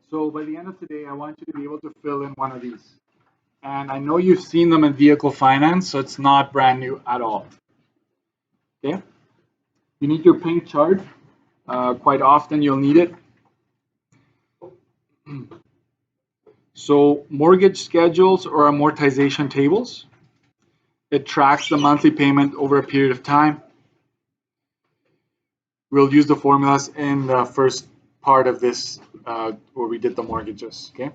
So by the end of today, I want you to be able to fill in one of these. And I know you've seen them in vehicle finance, so it's not brand new at all. Okay? You need your pink chart. Quite often you'll need it. So mortgage schedules or amortization tables. It tracks the monthly payment over a period of time. We'll use the formulas in the first part of this where we did the mortgages. Okay.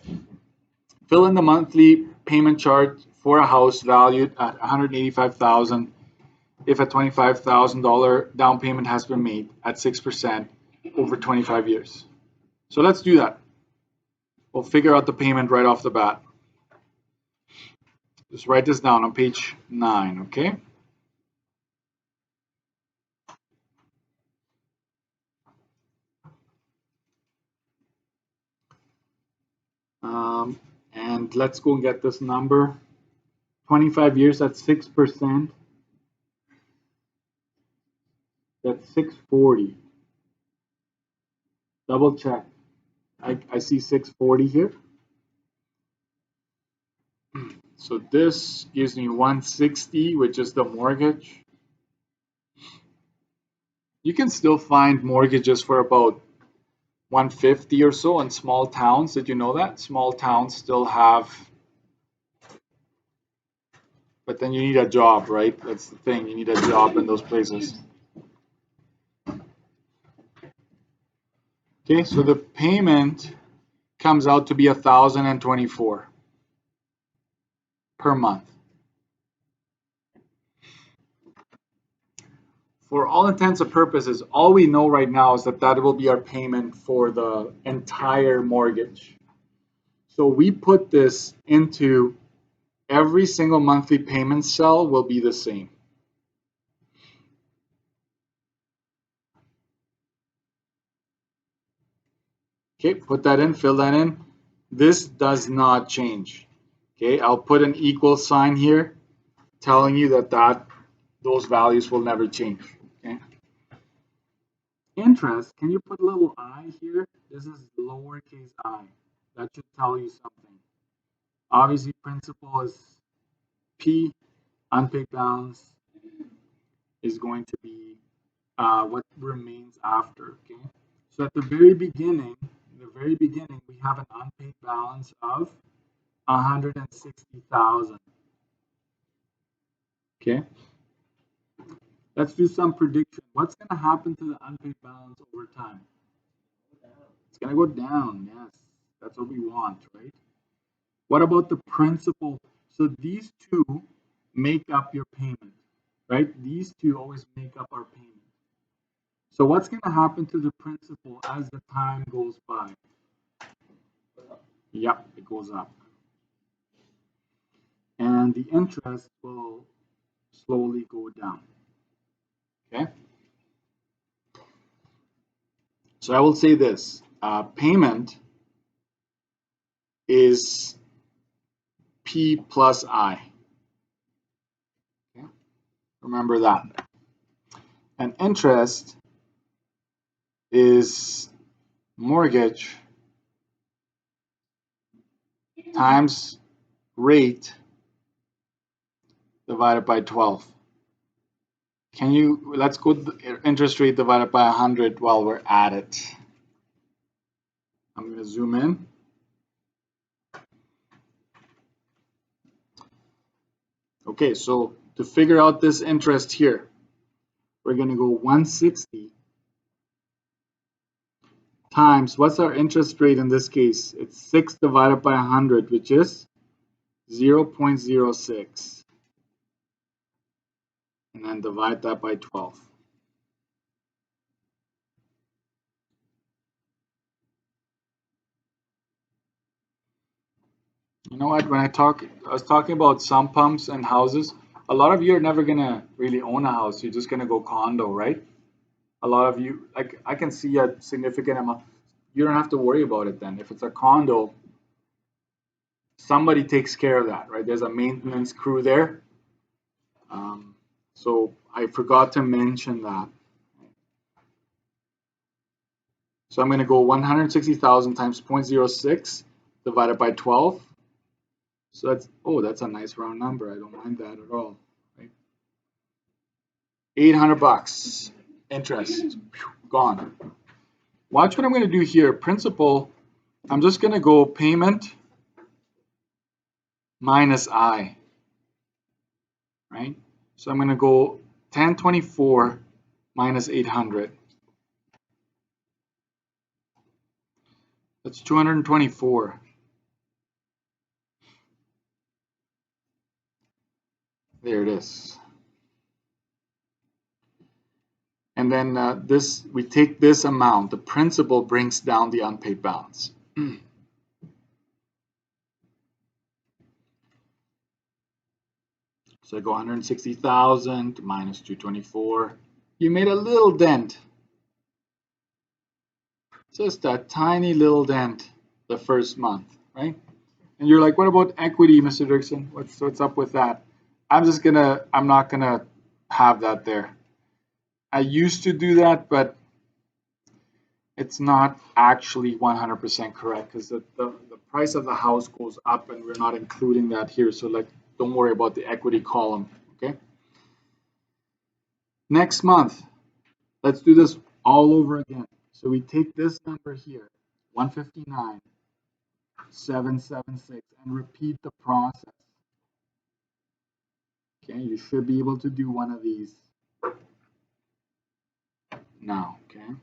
Fill in the monthly payment chart for a house valued at $185,000 if a $25,000 down payment has been made at 6% over 25 years. So let's do that. We'll figure out the payment right off the bat. Just write this down on page 9, okay? And let's go and get this number. 25 years, that's 6%. That's 640. Double check. I see 640 here. So this gives me 160, which is the mortgage. You can still find mortgages for about 150 or so in small towns. Did you know that? Small towns still have, but then you need a job, right? That's the thing. You need a job in those places. Okay, so the payment comes out to be $1,024 per month. For all intents and purposes, all we know right now is that that will be our payment for the entire mortgage. So we put this into every single monthly payment cell will be the same. Okay, put that in, fill that in. This does not change. Okay, I'll put an equal sign here telling you that those values will never change. Okay. Interest, can you put a little I here? This is lowercase I. That should tell you something. Obviously, principal is P, unpaid balance is going to be what remains after. Okay, so at the very beginning, we have an unpaid balance of 160,000. Okay, let's do some prediction. What's going to happen to the unpaid balance over time? It's going to go down. Yes, that's what we want, right? What about the principal? So these two make up your payment, right? These two always make up our payment. So what's going to happen to the principal as the time goes by? Yep, it goes up. And the interest will slowly go down. Okay? So I will say this, payment is P plus I. Okay? Remember that. And interest is mortgage times rate divided by 12. Let's go interest rate divided by 100 while we're at it. I'm going to zoom in. Okay, so to figure out this interest here, we're going to go 160 times, what's our interest rate in this case? It's 6 divided by 100, which is 0.06. And then divide that by 12. You know what, when I was talking about sump pumps and houses, a lot of you are never going to really own a house. You're just going to go condo, right? A lot of you, like I can see a significant amount. You don't have to worry about it then. If it's a condo, somebody takes care of that, right? There's a maintenance crew there. So I forgot to mention that. So I'm going to go 160,000 times 0.06 divided by 12. So that's, oh, that's a nice round number. I don't mind that at all. Right? $800 interest, gone. Watch what I'm going to do here. Principal, I'm just going to go payment minus I, right? So I'm going to go 1024 minus 800. That's 224. There it is. And then this, we take this amount, the principal brings down the unpaid balance. So I go 160,000 minus 224. You made a little dent. Just a tiny little dent the first month, right? And you're like, what about equity, Mr. Dirksen? What's up with that? I'm not gonna have that there. I used to do that, but it's not actually 100% correct because the price of the house goes up and we're not including that here. So like, don't worry about the equity column, okay? Next month, let's do this all over again. So we take this number here, 159,776, and repeat the process. Okay, you should be able to do one of these now, okay?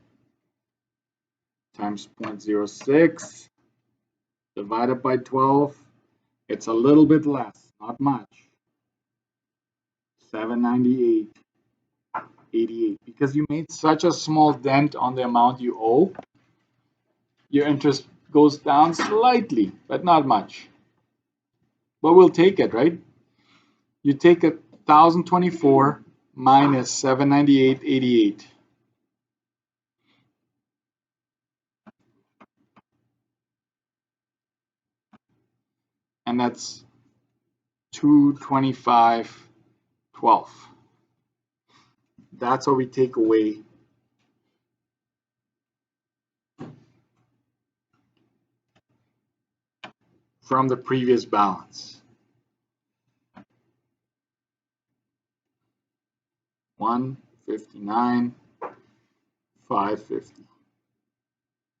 Times 0.06 divided by 12. It's a little bit less, not much. 798.88. Because you made such a small dent on the amount you owe, your interest goes down slightly, but not much. But we'll take it, right? You take 1,024 minus 798.88. And that's 225.12. That's what we take away from the previous balance. 159,550.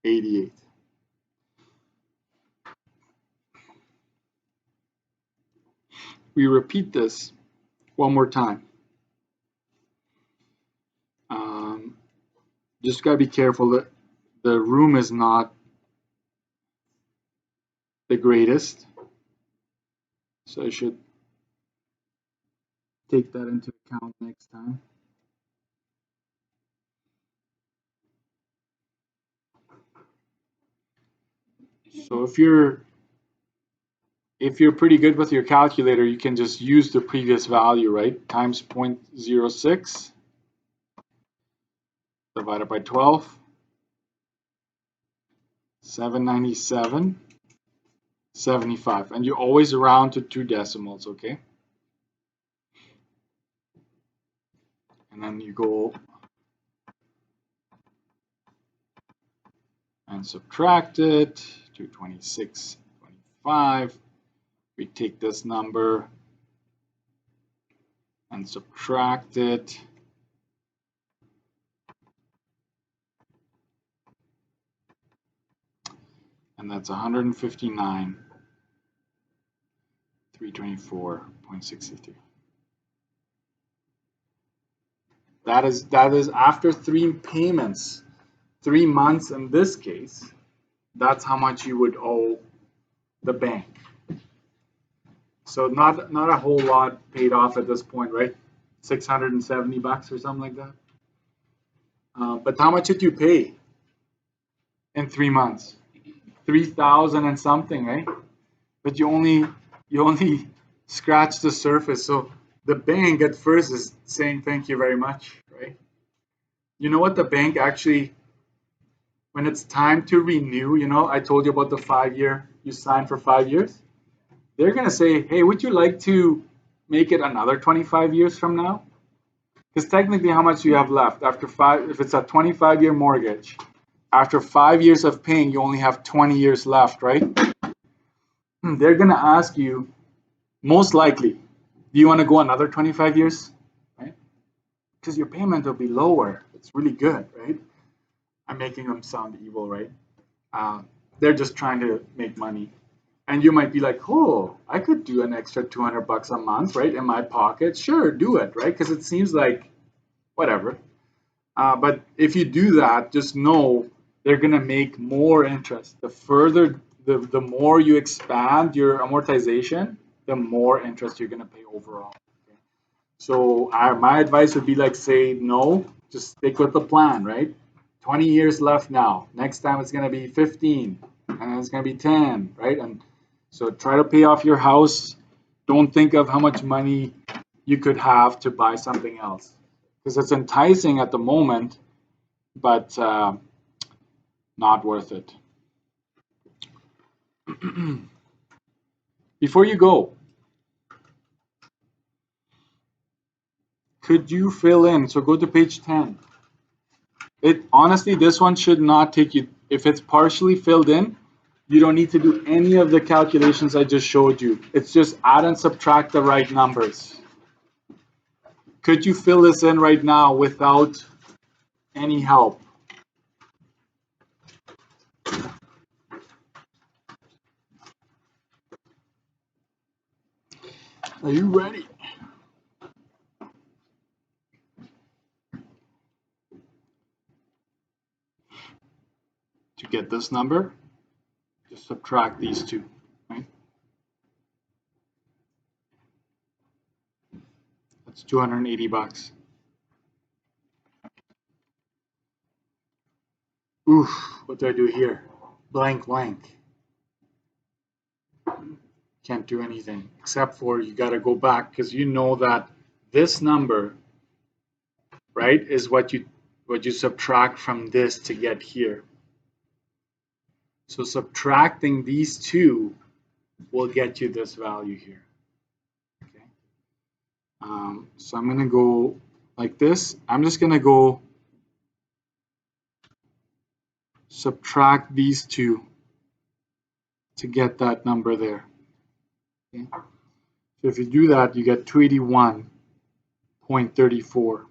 88. We repeat this one more time. Just gotta be careful that the room is not the greatest, so I should take that into account next time. So if you're pretty good with your calculator, you can just use the previous value, right? Times 0.06 divided by 12, 797.75, and you always round to 2 decimals, okay? And then you go and subtract it, 226.25. We take this number and subtract it. And that's 159,324.63. That is after 3 payments, 3 months in this case. That's how much you would owe the bank. So not a whole lot paid off at this point, right? $670 or something like that. But how much did you pay in 3 months? 3,000 and something, right? But you only scratched the surface. So the bank at first is saying thank you very much, right? You know what the bank actually, when it's time to renew, you know, I told you about the 5-year, you sign for 5 years. They're going to say, hey, would you like to make it another 25 years from now? Because technically, how much do you have left after 5? If it's a 25-year mortgage, after 5 years of paying, you only have 20 years left, right? They're going to ask you, most likely, do you want to go another 25 years, right? Because your payment will be lower. It's really good, right? I'm making them sound evil, right? They're just trying to make money. And you might be like, oh, I could do an extra $200 a month, right, in my pocket. Sure, do it, right? Because it seems like whatever. But if you do that, just know they're going to make more interest. The further, the more you expand your amortization, the more interest you're going to pay overall. Okay? So my advice would be like, say no, just stick with the plan, right? 20 years left now. Next time it's going to be 15, and it's going to be 10, right? And so try to pay off your house. Don't think of how much money you could have to buy something else, because it's enticing at the moment, but not worth it. Before you go, could you fill in? So go to page 10. Honestly, this one should not take you, if it's partially filled in, you don't need to do any of the calculations I just showed you. It's just add and subtract the right numbers. Could you fill this in right now without any help? Are you ready? To get this number, just subtract these two, right? That's $280. Oof, what do I do here? Blank, blank. Can't do anything except for you got to go back, because you know that this number, right, is what you subtract from this to get here. So subtracting these two will get you this value here. Okay. So I'm going to go like this. I'm just going to go subtract these two to get that number there. Okay. So if you do that, you get 281.34.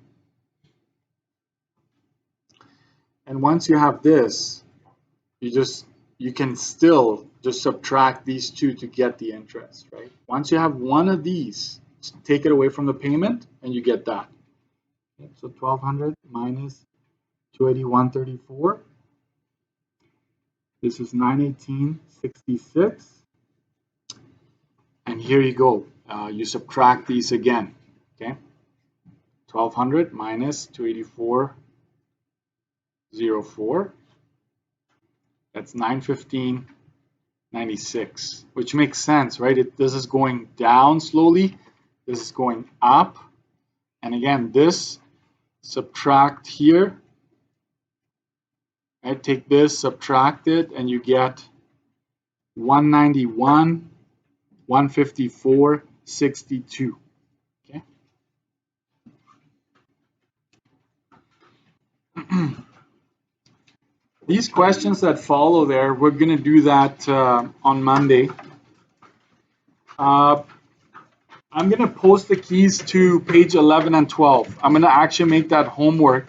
And once you have this, you can still just subtract these two to get the interest, right? Once you have one of these, take it away from the payment and you get that. Okay, so 1200 minus 281.34. This is 918.66. And here you go. You subtract these again. Okay. 1200 minus 284.04. That's 915.96, which makes sense, right? This is going down slowly. This is going up. And again, this subtract here. Right? Take this, subtract it, and you get 191, 154.62. Okay. These questions that follow there, we're going to do that on Monday. I'm going to post the keys to page 11 and 12. I'm going to actually make that homework.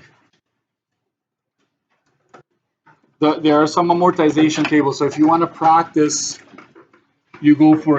There are some amortization tables, so if you want to practice, you go for it.